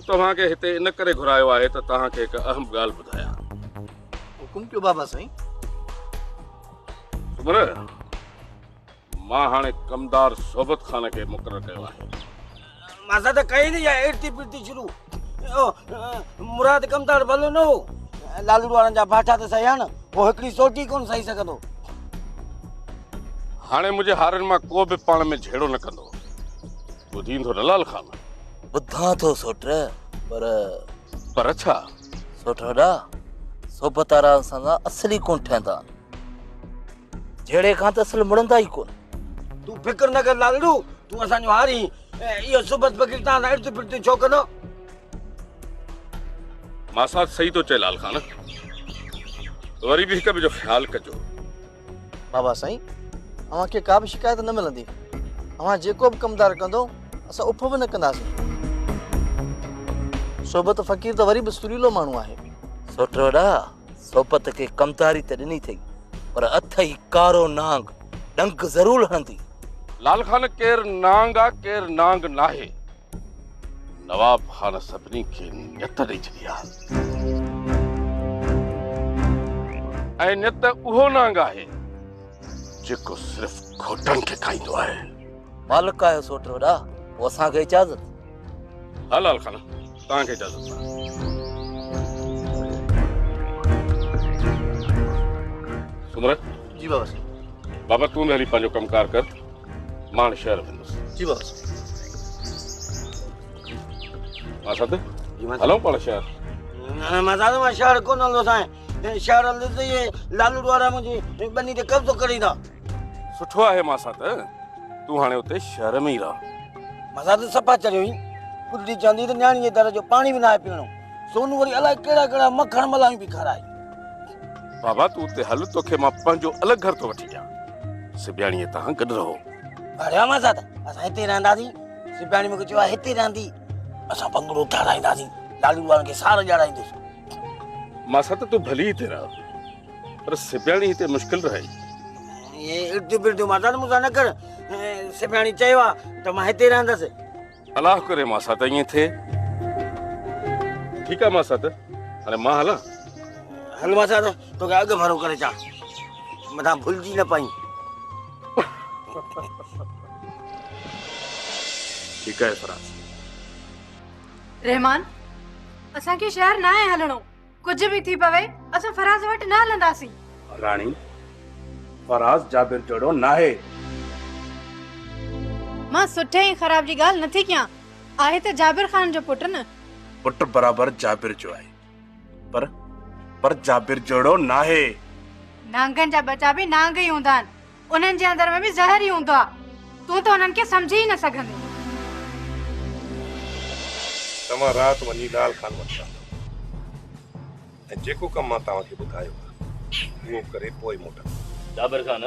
तव्हांखे हिते इन करे घुरायो आहे त तव्हांखे हिकु अहम ॻाल्हि ॿुधायां। हुकुम कयो बाबा साईं। सुमर, मां हाणे कमदार सोबत खान खे मुक़ररु कयो आहे। मां त कई नहीं है इड़ती पिड़ती शुरू। मुराद कमदार भलो न हो, लालू वारनि जा भाठा त सही आहे न, वो हिकिड़ी सोटी कोन सही सघंदो। हाणे मुंहिंजे हारनि मां को बि पाण में झेड़ो न कंदो। ॿुधींदो न लाल खान? ॿुधां थो सोट, पर छा? सोटड़ा सोबत वारा असां सां असली कोन ठहंदा, झेड़े खां त असल मुड़ंदा ई कोन। तू फिक्र न कर लालू, तू असांजो हारी इहो सुबत फ़कीर तां सां इड़ती पिड़ती छो कंदो? मां सां सही थो चए लाल खान, वरी बि हिक ॿिए जो ख़्यालु कजो। बाबा साईं, अव्हांखे का बि शिकायत न मिलंदी। अव्हां जेको बि कमदार कंदो असां उफ बि न कंदासीं। सोबत फ़कीर त वरी बि सुरीलो माण्हू आहे। सोटड़ा सोबत खे कमदारी त ॾिनी अथई, पर अथई कारो नांग, डंक ज़रूर हणंदी। लाल खान केर नांग आहे केर नांग नाहे। नवाब खान सभिनी खे नियत ॾेई छॾी आहे, ऐं नियत उहो नांग आहे जेको सिर्फ़ घोटनि खे खाईंदो आहे। मालिक आहियो सोटड़ा, पोइ असांखे इजाज़त। हा लाल खान, तव्हांखे इजाज़त आहे। सुमरत जी बाबा साईं। बाबा तूं बि हली पंहिंजो कमकार कर, मां हाणे शहर वेंदुसि। जी बाबा साईं। मां साथ हलूं पाण शहर? मां शहर कोन हलंदो साईं। शहर हलंदो त इहे लालू वारा मुंहिंजी बनी ते कब्ज़ो करे ईंदा। सुठो आहे मां साथ, तूं हाणे उते शहर में ई रह। मां साथ सफ़ा चढ़ियो ई पुटड़ी चवंदी त न्याणी जे दर जो पाणी बि न आहे पीअणो। सोनू वरी अलाए कहिड़ा कहिड़ा मखण मलायूं बि खाराए। बाबा तूं उते हल, तोखे मां पंहिंजो अलॻि घर थो वठी ॾियां। सिबियाणीअ तव्हां गॾु रहो। अरे मां साथ असां हिते रहंदासीं। सिबियाणी मूंखे चयो आहे हिते रहंदी। असां बंगलो ठाराईंदासीं, लालू वारनि खे सार ॼाणाईंदुसि। मां साथ तूं भली हिते रह, पर सिबियाणी हिते मुश्किल रहे। ये इर्द गिर्द माता मूंसां न कर। सिबियाणी चयो आहे त मां हिते रहंदसि। अलाह करे मां साथ ईअं थिए। ठीकु आहे मां साथ, हाणे मां हलां? हल मां साथ तोखे अॻु भरो करे चा, मथां भुलिजी न पाई। ठीकु आहे फराज़। रहमान, असांखे शहर न आहे हलणो। कुछ भी थी पवे असां फराज़ वटि न हलंदासीं। राणी, फराज़ जाबिर जहिड़ो नाहे। मां सुठे ऐं ख़राब जी ॻाल्हि नथी कयां। आहे त जाबिर ख़ान जो पुटु न। पुटु बराबरि जाबिर जो आहे, पर जाबिर जहिड़ो नाहे। नांगनि जा बचा बि नांग ई हूंदा आहिनि, उन्हनि जे अंदर में बि ज़हर ई हूंदो आहे। तूं त उन्हनि खे सम्झी ई न सघंदे। तव्हां राति वञी लाल खान वटि वञो ऐं जेको कमु मां तव्हांखे ॿुधायो उहो करे पोइ मोटंदो। जाबिर खान,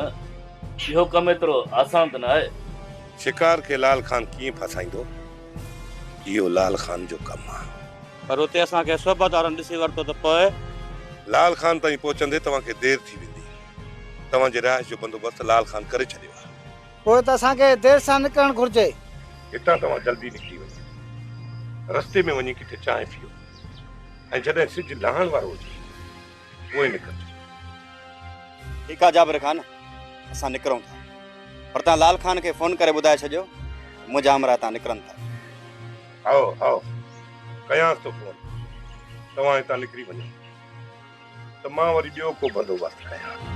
इहो कमु एतिरो आसान त न आहे। शिकार खे लाल खान कीअं फसाईंदो, इहो लाल खान जो कमु आहे। पर उते असांखे सोबत वारनि ॾिसी वरितो त पोइ? लाल खान ताईं पहुचंदे तव्हांखे देरि थी वेंदी। तव्हांजे रिहाइश जो बंदोबस्तु लाल खान करे छॾियो आहे। पोइ त असांखे देरि सां निकिरणु घुरिजे। हितां तव्हां जल्दी निकिरी वञो, रस्ते में वञी किथे चांहि पीओ, ऐं जॾहिं सिज लहण वारो हुजे पोइ निकिरजो। ठीकु आहे जाबिर खान, असां निकिरूं था, पर तव्हां लाल खान खे फ़ोन करे ॿुधाए छॾियो मुंहिंजा हमरा हितां निकिरनि था। आओ कयांसि थो फ़ोन। तव्हां हितां निकिरी वञो त मां वरी ॿियो को बंदोबस्तु कयां।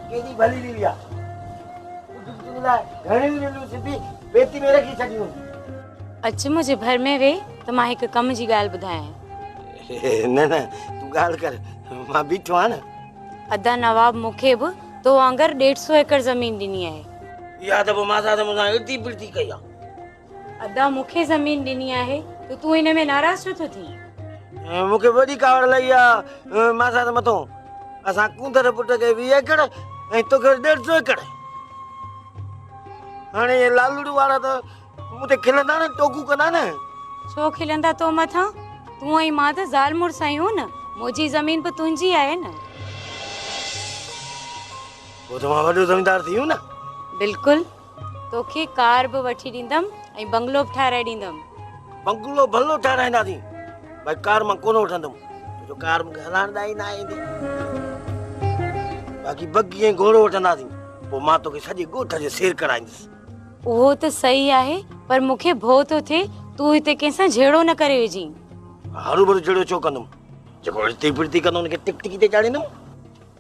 केॾी भली लीला घणी लीलू सिधी पेती में रखी छॾी हूंदी। अच मुंहिंजे भर में वे त मां हिकु कम जी ॻाल्हि ॿुधायां। न तूं ॻाल्हि कर, मां बीठो आहियां न। अदा नवाब मूंखे बि तो वांगुरु 150 एकड़ ज़मीन ॾिनी आहे। इहा त पोइ मां सां मूंसां इर्ती पिर्ती कई आहे। अदा मूंखे ज़मीन ॾिनी आहे त तूं हिन में नाराज़ छो थो थी? मूंखे वॾी कावड़ लई आहे मां सां मथां। असां कूंदर पुट खे 20 एकड़ ऐं तोखे 150 एकड़। हाणे ये लालूड़ी वारा त मूं ते खिलंदा न, टोकू कंदा न। छो खिलंदा तो मथां? तूं ऐं मां त ज़ाल मुड़स आहियूं न, मुंहिंजी ज़मीन बि तुंहिंजी आहे न। पोइ त मां वॾो ज़मींदार थी वियो न। बिल्कुलु, तोखे कार बि वठी ॾींदमि ऐं बंगलो बि ठाराए ॾींदमि। बंगलो भलो ठाराईंदासीं, भाई कार मां कोन वठंदुमि, छो कार मूंखे हलाइण ई न ईंदी। बाक़ी बग्गी ऐं घोड़ो वठंदासीं, पोइ मां तोखे सॼे ॻोठ जो सैर कराईंदुसि। उहो त सही आहे, पर मूंखे भउ थो थिए तूं हिते कंहिंसां झेड़ो न करे विझी। हरू भरू जहिड़ो छो कंदुमि, जेको रिती फिरती कंदो हुनखे टिकटिकी ते चाढ़ींदुमि।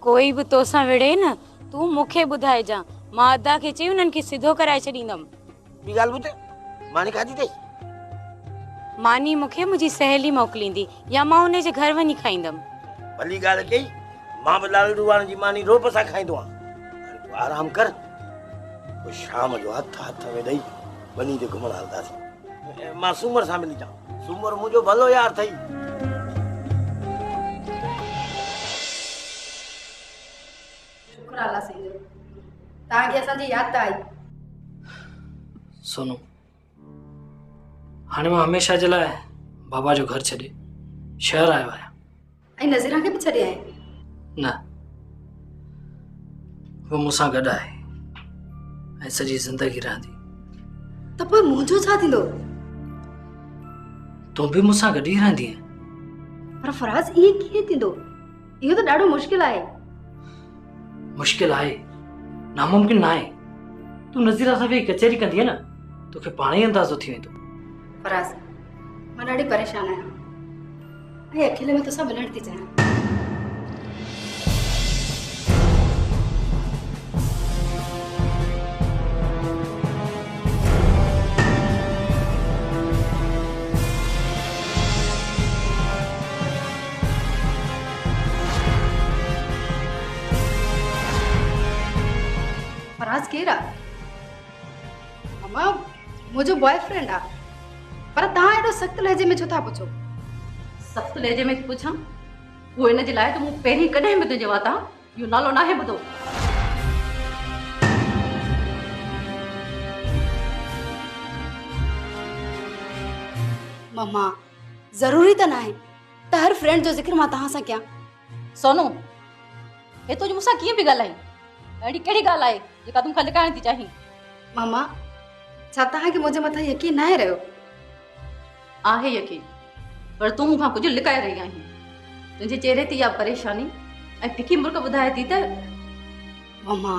कोई बि तोसां विढ़े न, तूं मूंखे ॿुधाइजां, मां अदा खे चई उन्हनि खे सिधो कराए छॾींदमि। ॿी ॻाल्हि ॿुध, मानी खाधी अथई? मानी मूंखे मुंहिंजी सहेली मोकिलींदी या मां हुनजे घर वञी खाईंदमि। भली ॻाल्हि कई, मां बि लालू वारनि जी मानी रोप सां खाईंदो आहियां। तूं आराम कर, पोइ शाम जो हथ में ॾेई बनी ते घुमण हलंदासीं। मां सूमर सां मिली जाऊं, सूमर मुंहिंजो भलो यार अथई। शुक्र अल्लाह साईं, तव्हांखे असांजी यादि त आई। सोनू, हाणे मां हमेशह जे लाइ बाबा जो घर छॾे शहर आयो आहियां। ऐं नज़ीरा खे बि छॾे आए? न, वो मूंसां गॾु आहे ऐं सॼी ज़िंदगी रहंदी। त पोइ मुंहिंजो छा थींदो? तूं बि मूंसां गॾु ई रहंदी आहे। पर फराज़ ईअं कीअं थींदो? इहो त ॾाढो मुश्किल आहे। मुश्किल आहे, नामुमकिन न आहे। तूं नज़ीरा सां वेही कचहरी कंदी न, तोखे पाण ई अंदाज़ो थी वेंदो। फराज़, मां ॾाढी परेशान आहियां ऐं अकेले में तोसां मिलण थी चाहियां। फराज़ केरु आहे? मम्मा, मुंहिंजो बॉयफ्रेंड आहे। पर तव्हां एॾो सख़्तु लहजे में छो था पुछो? सख़्तु लहजे में पुछां? उहो इन जे लाइ त मूं पहिरीं कॾहिं बि तुंहिंजे वाता इहो नालो नाहे ॿुधो। मम्मा, ज़रूरी त न आहे त हर फ्रेंड जो ज़िक्र मां तव्हां सां कयां। सोनू, हे तुंहिंजी मूंसां कीअं बि ॻाल्हाई? अहिड़ी कहिड़ी ॻाल्हि आहे जेका तूं मूंखां लिकाइण थी चाहीं? मम्मा, छा तव्हांखे मुंहिंजे मथां यकीन न आहे रहियो? आहे यकीन, पर तूं मूंखां कुझु लिकाए रही आहीं। तुंहिंजे चेहरे ते इहा परेशानी ऐं फिकी मुर्क ॿुधाए थी त। मम्मा,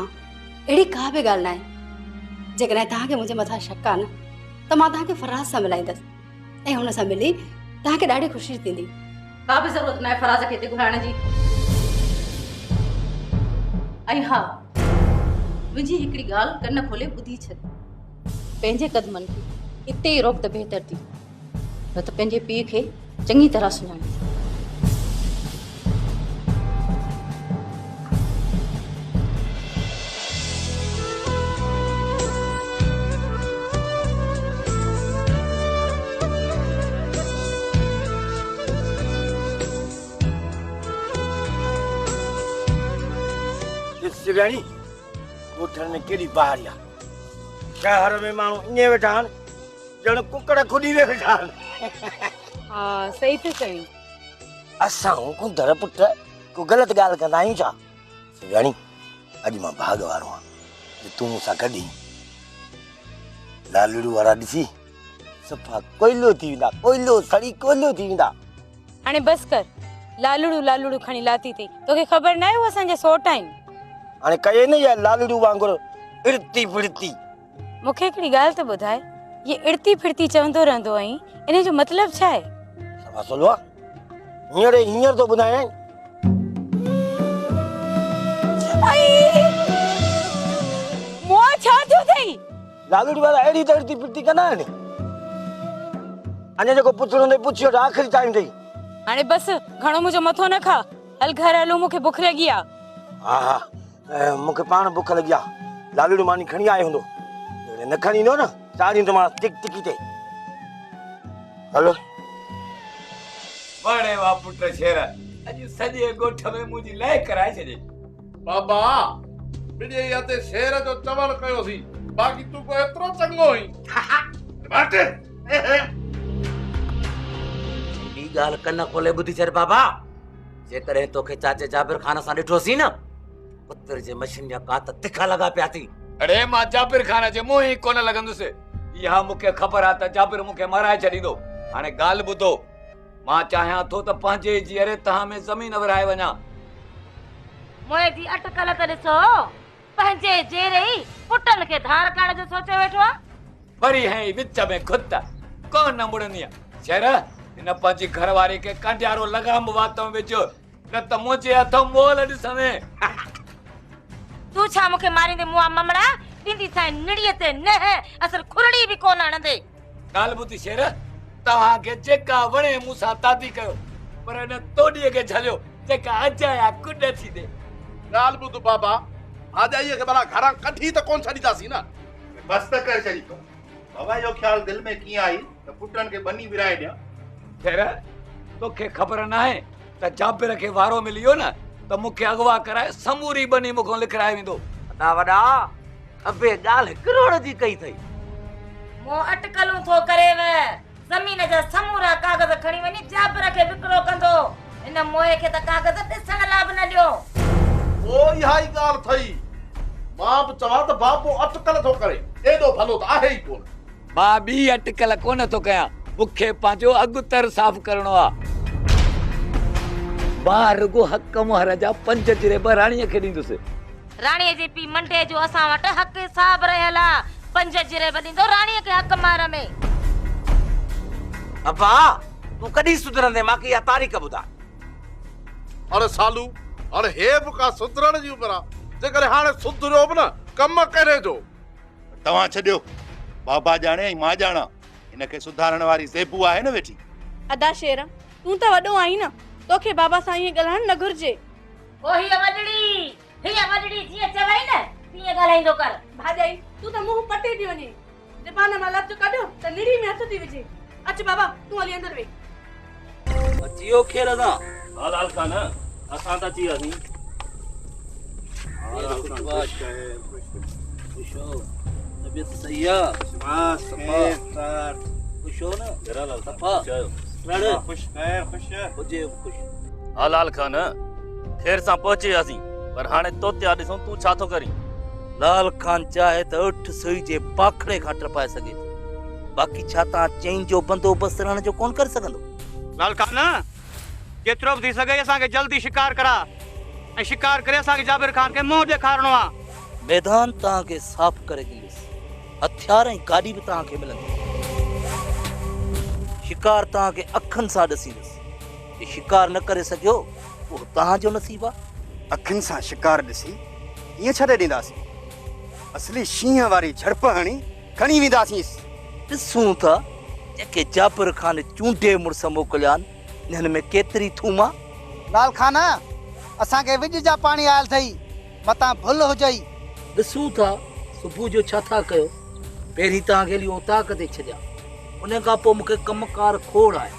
अहिड़ी का बि ॻाल्हि न आहे। जेकॾहिं तव्हांखे मुंहिंजे मथां शक आहे न, त मां तव्हांखे फराज़ सां मिलाईंदसि ऐं हुन सां मिली तव्हांखे ॾाढी ख़ुशी थींदी। का बि ज़रूरत न आहे फराज़ खे हिते घुराइण जी। ऐं हा, मुंहिंजी हिकिड़ी ॻाल्हि कन खोले ॿुधी छॾ। पंहिंजे क़दमनि खे हिते ई रोक त बहितर थी, न त पंहिंजे पीउ खे चङी तरह सुञाणी। शिवयाणी, ॻोठनि में केॾी बहारी आहे। शहर में माण्हू ईअं वेठा आहिनि ॼण कुकड़ खुॾी में वेठा आहिनि। हा, सही थो चईं। असां कुंदर पुट को ग़लति ॻाल्हि कंदा आहियूं छा? शिवयाणी, अॼु मां भाग वारो आहियां, तूं मूंसां गॾु लालड़ू वारा ॾिसी सफ़ा कोयलो थी वेंदा, कोयलो सड़ी कोयलो थी वेंदा। हाणे बस कर, लालड़ू लालड़ू खणी लाती थी। तोखे ख़बर न आहे उहे असांजा सोट आहिनि। हाणे कये न या लालड़ू वांगुरु इड़ती फिरती। मूंखे हिकिड़ी ॻाल्हि त ॿुधाए, ये इड़ती फिरती चवंदो रहंदो आहीं, इन जो मतिलबु छा आहे? सभा सोलवा हींअर तो ॿुधायां। मुआ छा थियो अथई? लालड़ू वारा अहिड़ी त इड़ती फिरती कंदा आहिनि। अञा जेको पुछणो अथई पुछियो, आख़िरी टाइम अथई। हाणे बस, घणो मुंहिंजो मथो न खा। हल घर हलूं, मूंखे बुख लॻी आहे। हा हा, मूंखे पाण बुख लॻी आहे। लालड़ू मानी खणी आयो हूंदो, न खणी ईंदो न चाढ़ींदो मां टिक टिकी ते। हलो बड़े वाह पुट शेर, अॼु सॼे ॻोठ में मुंहिंजी लय कराए छॾे। बाबा, ॿिन्ही हथे शेर जो चवण कयोसीं, बाक़ी तूं को एतिरो चङो ई बाटे ॿी ॻाल्हि कन खोले ॿुधी छॾ बाबा। जेकॾहिं तोखे चाचे जाबिर ख़ान सां ॾिठोसीं न पुत्र जे मशीन जा कात तिखा लॻा पिया थी। अड़े मां जाबिर ख़ान जे मुंहुं ई कोन लॻंदुसि। इहा मूंखे ख़बर आहे त जाबिर मूंखे मराए छॾींदो। हाणे ॻाल्हि ॿुधो, मां चाहियां थो त पंहिंजे जीअरे तव्हां में ज़मीन विराए वञा। मोए जी अटकल त ॾिसो, पंहिंजे जेरे ई पुटनि खे धार करण जो सोचे वेठो आहे। वरी है विच में खुद कोन न मुड़नी शेर इन पंहिंजी घरवारी खे कंडियारो लगाम वातों विझो न त मुंहिंजे हथों मोल ॾिसंदे। तू छा मूंखे मारींदे मुआ ममड़ा ॾींदी सां निड़ीअ ते न असर खुरड़ी बि कोन हणंदे। ॻाल्हि ॿुधी शेर, तव्हांखे जेका वणे मूंसां तादी कयो, पर हिन तोड़ीअ खे झलियो जेका अजाया कुॾ थी ॾे। ॻाल्हि ॿुध बाबा, भाॼाईअ खे भला घरां कढी त कोन छॾींदासीं न। बस त करे छॾी तो। बाबा जो ख्याल दिल में कीअं आई त पुटनि खे बनी विराए ॾियां। शेर तोखे ख़बर न आहे त जाबिर खे वारो मिलियो न त मूंखे अगवा कराए समूरी बनी मूंखां लिखाए वेंदो। वॾा वॾा अबे ॻाल्हि करोड़ जी कई अथई। मो अटकलूं थो करेव, ज़मीन जा समूरा कागज़ खणी वञी जाबिर खे विकिरो कंदो। इन मोए खे त कागज़ ॾिसण लाइ बि न ॾियो। ओ इहा ई ॻाल्हि थई। मां बि चवां त बाबो अटकल थो करे, एॾो भलो त आहे ई कोन। मां ॿी अटकल कोन थो कयां, मूंखे पंहिंजो अॻुतर साफ़ करणो आहे। मां रुगो हक़ मुहर जा 5 जिरेब राणीअ खे ॾींदुसि। राणीअ जे पी मंडे जो असां वटि हक़ हिसाब रहियल आहे। 5 जिरेब ॾींदो राणीअ खे हक़ मार में। अब्बा तूं कॾहिं सुधरंदे? मूंखे इहा तारीख़ ॿुधा। अरे सालू, अरे हे बि का सुधरण जी उमिरि आहे। जेकॾहिं हाणे सुधरियो बि न कम करे जो। तव्हां छॾियो, बाबा ॼाणे ऐं मां ॼाणा, हिनखे सुधारण वारी ज़ेबू आहे न वेठी। अदा शेर, तूं त वॾो आहीं न, तोखे बाबा सां ईअं ॻाल्हाइण न घुर्जे। ओ हीअ वॾड़ी जीअं चवई न तीअं ॻाल्हाईंदो कर। भाॼाई तूं त मुंहुं पटे थी वञे, ज़बान मां लफ़्ज़ कढियो त निड़ी में हथ थी विझे। अच बाबा तूं हली अंदर वे। अचियो खेर असां। हा लाल खान असां त अची वियासीं। खुश हो, तबीयत सही आहे? खुश हो न? जरा लाल खान खुश खैर खुश हुजे खुश। हा लाल खान खैर सां पहुची वियासीं, पर हाणे तोते ॾिसूं तूं छा थो करीं। लाल खान चाहे त 8 सुई जे पाखड़े खां टपाए सघे थो, बाक़ी छा तव्हां चैन जो बंदोबस्त रहण जो कोन करे सघंदो? लाल खान केतिरो बि थी सघे असांखे जल्दी शिकार करा ऐं शिकार करे असांखे जाबिर खान खे मुंहुं ॾेखारणो आहे। मैदान तव्हांखे साफ़ करे ॾींदुसि, हथियार ऐं गाॾी बि तव्हांखे मिलंदी। शिकार तव्हांखे अखियुनि सां ॾिसींदुसि। जे शिकार न करे सघियो उहो तव्हांजो नसीब आहे। अखियुनि सां शिकार ॾिसी ईअं छॾे ॾींदासीं? असली शींहं वारी झड़प हणी खणी वेंदासीं। ॾिसूं था जेके जाबिर खान चूंडे मुड़ुस मोकिलिया आहिनि, हिननि में केतिरी थूम आहे। लाल खान असांखे विज जा पाणी आयल अथई, मतां भुल हुजई। ॾिसूं था सुबुह जो छा था कयो। पहिरीं तव्हांखे लियो ताक़त ते छॾिया, उन खां पोइ मूंखे कमकार खोड़ आहे।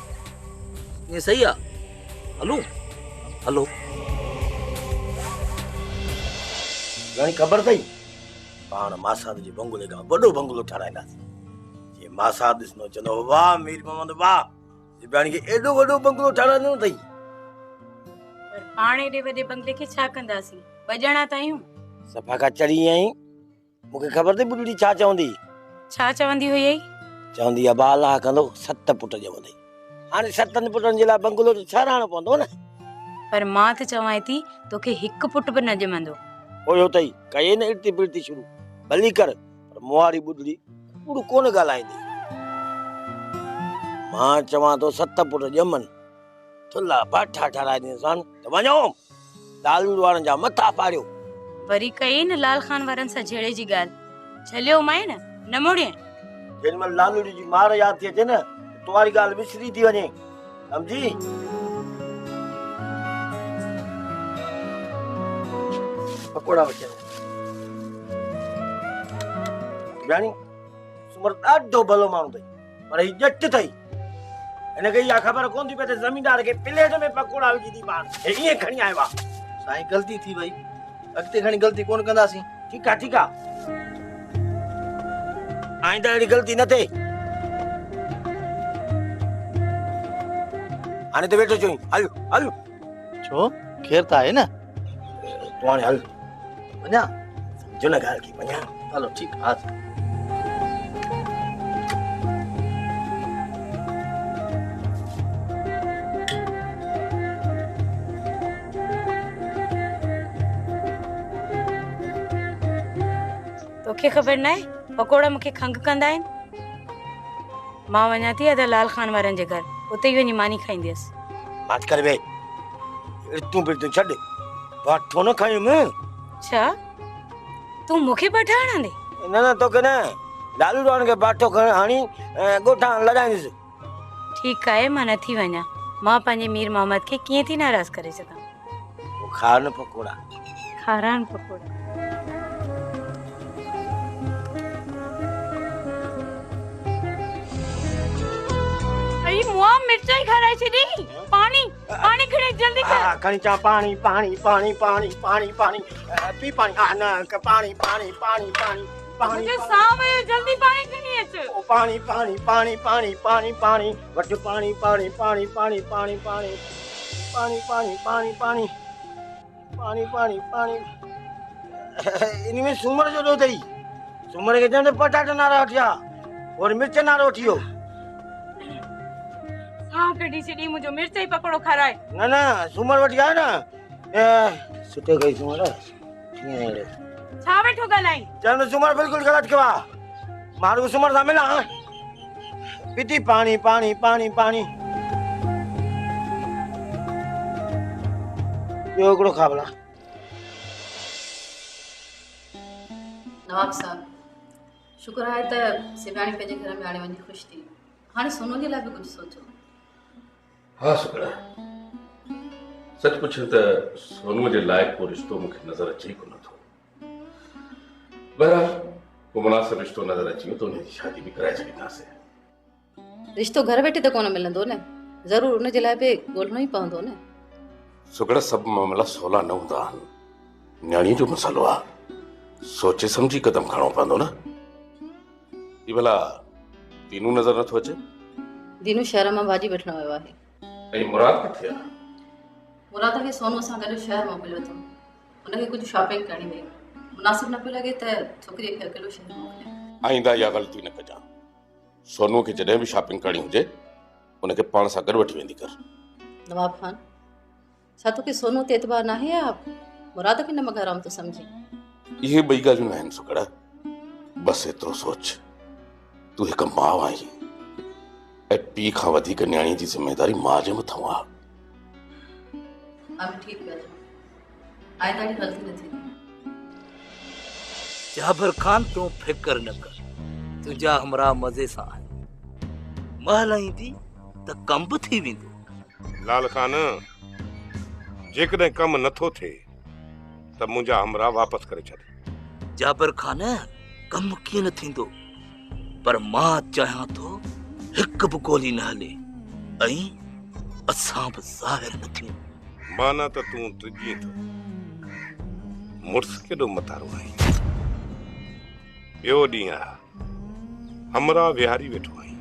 ईअं सही आहे? हलो हलो। घणी ख़बर अथई पाण मासाद जे बंगले खां वॾो बंगलो ठाराईंदासीं। जे मासाद ॾिसंदो चवंदो वाह मीर मोहम्मद वाह, जिबाणी खे एॾो वॾो बंगलो ठाराईंदो अथई। पर पाण एॾे वॾे बंगले खे छा कंदासीं? 2 ॼणा त आहियूं। सफ़ा खां चढ़ी आई। मूंखे ख़बर अथई बुढड़ी छा चवंदी? छा चवंदी हुई? चवंदी आहे बाला कंदो 7 पुट ॼमंदई। हाणे 7 पुटनि जे लाइ बंगलो त ठाराइणो पवंदो न। पर मां त चवां थी तोखे 1 पुट बि न ॼमंदो। ओयो अथई कई न इड़ती बिड़ती शुरू भली कर, पर मुआरी बुढड़ी कूड़ कोन ॻाल्हाईंदी। मां चवां थो 7 पुट ॼमनि, थुल्हा बाठा ठाराए ॾींदोसानि त वञो दालूड़ वारनि जा मथा पाड़ियो। वरी कई न लाल खान वारनि सां झेड़े जी ॻाल्हि। छलियो माए न मोड़िए। जेॾीमहिल लालूड़ी जी मार यादि थी अचे न तुम्हारी ॻाल्हि विसरी थी वञे, सम्झी? पकोड़ा बचिया यानी सुमर ॾाढो भलो माण्हू अथई, पर ही ॼट अथई। हिनखे इहा ख़बर कोन थी पए त ज़मीनदार खे प्लेट में पकोड़ा विझी थी पाण ईअं खणी आयो आहे। साईं ग़लती थी वई, अॻिते खणी ग़लती कोन कंदासीं। ठीकु आहे ठीकु आहे। आइंदा अहिड़ी ग़लती न थिए। हाणे त वेठो चई हल हल। छो खेर त आहे न। तूं हाणे हल वञा। सम्झो न ॻाल्हि खे वञा। हलो ठीकु हा। तोखे ख़बर न आहे पकोड़ा मूंखे खंघ कंदा आहिनि। मां वञा थी अदा लाल खान वारनि जे घर, उते ई वञी मानी खाईंदी हुअसि। बात कर बे। तूं फिर तूं छॾ बाठो न खायुमि। छा तूं मूंखे पठाण आंदे? न न तोखे न लालू राण खे बाठो हाणी ॻोठां लॻाईंदुसि। ठीकु आहे मां नथी वञा। मां पंहिंजे मीर मोहम्मद खे कीअं थी नाराज़ करे सघां। खा न पकोड़ा। खारान पकोड़ा। अरे मुआ मिर्चाई खाराई छडी। पानी पानी खड़े जल्दी कर। खणी चा पानी पानी पानी पानी पानी पानी पी पानी। न पानी पानी पानी पानी पानी मुझे साव है जल्दी पानी खणी अच। पानी पानी पानी पानी पानी पानी वठ पानी पानी पानी पानी पानी पानी पानी पानी पानी पानी पानी पानी पानी इनमें सूमर जो दो दई। सूमर के जंदे पटाटा ना रखिया और मिर्च ना रोटियो। हाँ कड़ी छडी मुझो मिर्चाई पकोड़ो खाराए। ना ना सूमर वठ गया ना सुते गई सूमर। छा वेठो ॻाल्हाई? चल सूमर बिल्कुल गलत कवा। मारू सूमर सां मिला पीती पानी पानी पानी पानी यो हिकिड़ो खा भला। नवाब साहब शुक्र आहे त सिवाणी पंहिंजे घर में हाणे वञी ख़ुशि थी। हाणे सोनू जे लाइ बि कुझु सोचो। हाँ शुक्र है। सच पुछे त सोनू जे लायक को रिश्तो मूंखे नज़र अचे कोन थो। बहरहाल को मुनासिब रिश्तो नज़र अची वियो त उन जी शादी भी कराए छॾींदासीं। रिश्तो घर वेठे त कोन मिलंदो न, ज़रूर उन जे लाइ बि ॻोल्हणो ई पवंदो न। शुक्र सब मामला सवला न हूंदा आहिनि। न्याणी जो मसलो आहे, सोचे समझी कदम खणणो पवंदो न। ही भला दीनू नज़र नथो अचे? दीनू शहर मां भाॼी वठण वियो आहे। ऐं मुराद किथे आहे? मुराद खे सोनू सां गॾु शहर मोकिलियो अथऊं। हुनखे कुझु शॉपिंग करणी हुई। मुनासिब न पियो लॻे त छोकिरीअ खे अकेलो शहर मोकिलियो। आईंदा इहा ग़लती न कजां। सोनू खे जॾहिं बि शॉपिंग करणी हुजे उनखे पाण सां गॾु वठी वेंदी कर। नवाब खान छा तोखे सोनू ते एतबार न आहे या मुराद खे न मगाराम तो समझी? इहे ॿई ॻाल्हियूं न आहिनि सुकड़। बसि एतिरो सोच तूं हिकु माउ आहीं ऐं पीउ खां वधीक न्याणी जी ज़िमेदारी माउ जे मथां आहे। अब ठीक है आइंदा ॾींहुं ग़लती न थींदी। जाबिर खान तूं फिकर न कर, तुंहिंजा हमरा मज़े सां आहिनि। महल ईंदी त कम बि थी वेंदो। लाल खान जेकॾहिं कमु नथो थिए त मुंहिंजा हमरा वापसि करे छॾ। जाबिर खान कमु कीअं न थींदो, पर मां चाहियां थो हिकु बि गोली न हले ऐं असां बि ज़ाहिर न थियूं। माना त तूं टिजी थो। मुड़ुस केॾो मतारो आहीं। ॿियो ॾींहुं आहे हमरा विहारी वेठो आहीं।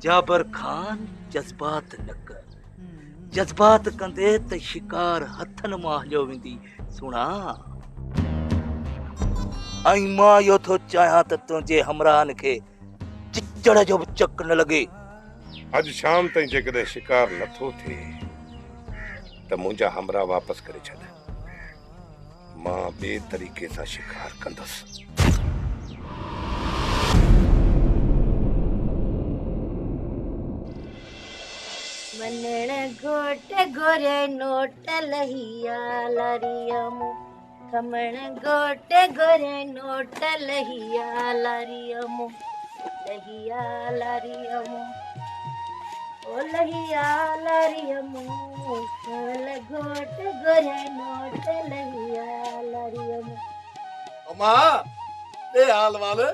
जाबिर खान जज़्बात न कर। जज़्बात कंदे त शिकार हथनि मां हलियो वेंदी सुणा। ऐं मां इहो थो चाहियां त तुंहिंजे हमराहनि खे चिचड़ जो बि चक न लॻे। अॼु शाम ताईं जेकॾहिं शिकार नथो थिए त मुंहिंजा हमरा वापसि करे छॾ। मां ॿिए तरीक़े सां शिकार कंदुसि। मनण घोट गोरे नोट लहिया लारियमु। खमण घोट गोरे नोट लहिया लारियमु। लहिया लारियमु ओ लहिया लारियमु। खमण घोट गोरे नोट लहिया लारियमु। अम्मा ए हाल वाले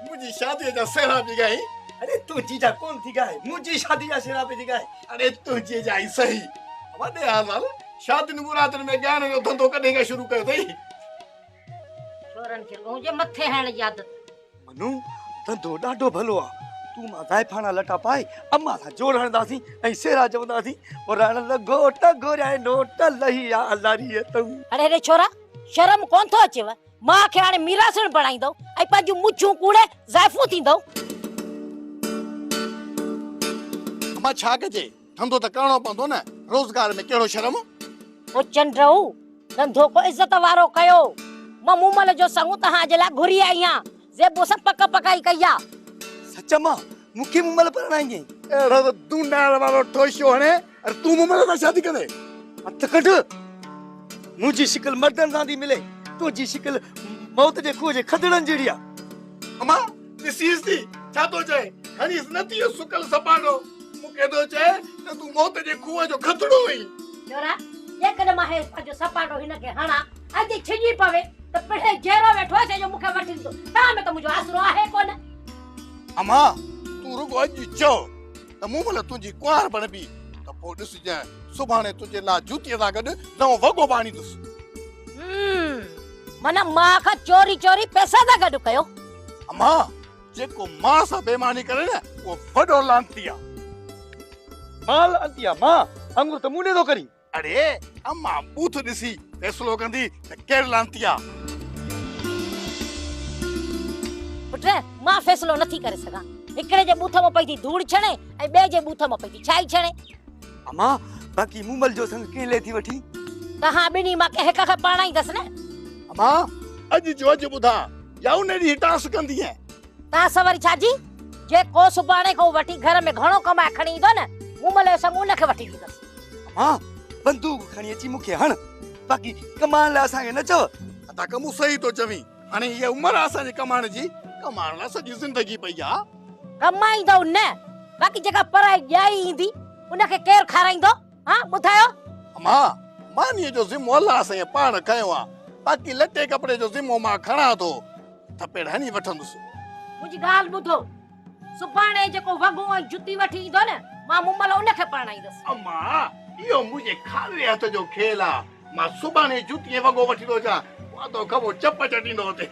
मुझी शादी जा सेरा भी गई। अरे तू जीजा कौन थी गाय? मुझी शादी जा सेरा पे थी गाय। अरे तू जीजा ही सही। अब दे हाल वाले शादी न मुरादन में गाने जो धंधो कने का शुरू कर दई। छोरन के मुझे मथे हण याद मनु धंधो ॾाढो भलो आहे तूं मां ज़ाइफाना लटा पाए अम्मा सां जोड़ हणंदासीं ऐं सेरा चवंदासीं रण घोट घोरिया नोट लही आ लारीअ तूं अरे रे छोरा शर्म कोन थो अचेव मां खे हाणे मीरासण बणाईंदो ऐं पंहिंजूं मुछूं कूड़े ज़ाइफूं थींदो अम्मा छा कजे धंधो त करणो पवंदो न रोज़गार में कहिड़ो शर्म ओ चंडऊ धंधो को इज्जत वारो कयो मां मूमल जो संग तहां जे लाइ घुरी आई आहियां ज़ेबो सां पक पकाई कई आहे सच मां मूंखे मूमल परणाईंदी अहिड़ो त तूं नाल वारो ठोशियो हणे और तूं मूमल सां शादी कंदे हथ कढ मुंहिंजी शिकिल मर्दनि सां थी मिले तुंहिंजी शिकिल मौत जे खूह जे खदड़नि जहिड़ी आहे अम्मा ॾिसीस थी छा थो चए खणीस नथी सुकल सपाटो मूंखे थो चए त तूं मौत जे खूह जो खदड़ो हुई छोरा जेकॾहिं मां हे पंहिंजो सपाटो हिन खे हणा अॼु छिॼी पवे त पिठे जहिड़ो वेठो आहे जो मूंखे वठी ईंदो तव्हां में त मुंहिंजो आसरो आहे कोन अम्मा तूं रुगो अॼु चओ त मूमल तुंहिंजी कुंवार बणबी त पोइ ॾिसजांइ सुभाणे तुंहिंजे लाइ जूतीअ सां गॾु नओं वॻो पाणींदुसि माना मां खां चोरी चोरी पैसा था गॾु कयो अम्मा जेको मां सां बेईमानी करे न उहो वॾो लांती आहे मां लांती आहे मां अंगूर त मूं ॾे थो करी अरे अम्मा बूथ ॾिसी फैसलो कंदी त केरु लांती आहे पुट मां फैसलो नथी करे सघां हिकिड़े जे बूथ मां पई थी धूड़ छणे ऐं ॿिए जे बूथ मां पई थी छाई छणे अम्मा बाक़ी मूमल जो संग कीअं ले थी वठी तव्हां ॿिन्ही मां कंहिं हिक खे परणाईंदसि न अम्मा अॼु जो अॼु ॿुधां या उन ॾींहुं टांस कंदी आहे तव्हां सवरी छाजी जेको सुभाणे खां वठी घर में घणो कमाए खणी ईंदो न मूमल जो संग उन खे वठी ॾींदसि अम्मा बंदूक खणी अची मूंखे हण बाक़ी कमाइण लाइ असांखे न चओ अदा कमु सही थो चवीं हाणे हीअ उमिरि आहे असांजे कमाइण जी कमाइण लाइ सॼी ज़िंदगी पई आहे कमाईंदो न बाक़ी जेका पराई ॼाई ईंदी उनखे केरु खाराईंदो हा ॿुधायो अम्मा मानीअ जो ज़िमो अलाह साईं पाण खयो आहे बाक़ी लटे कपिड़े जो ज़िमो मां खणां थो थपेड़ हणी वठंदुसि मुंहिंजी ॻाल्हि ॿुधो सुभाणे जेको वॻो ऐं जुती वठी ईंदो न मां मूमल उनखे परणाईंदसि अम्मा इहो मुंहिंजे खाले हथ जो खेल आहे मां सुभाणे जुतीअ वॻो वठी थो अचां वादो खबो चप चटींदो हुते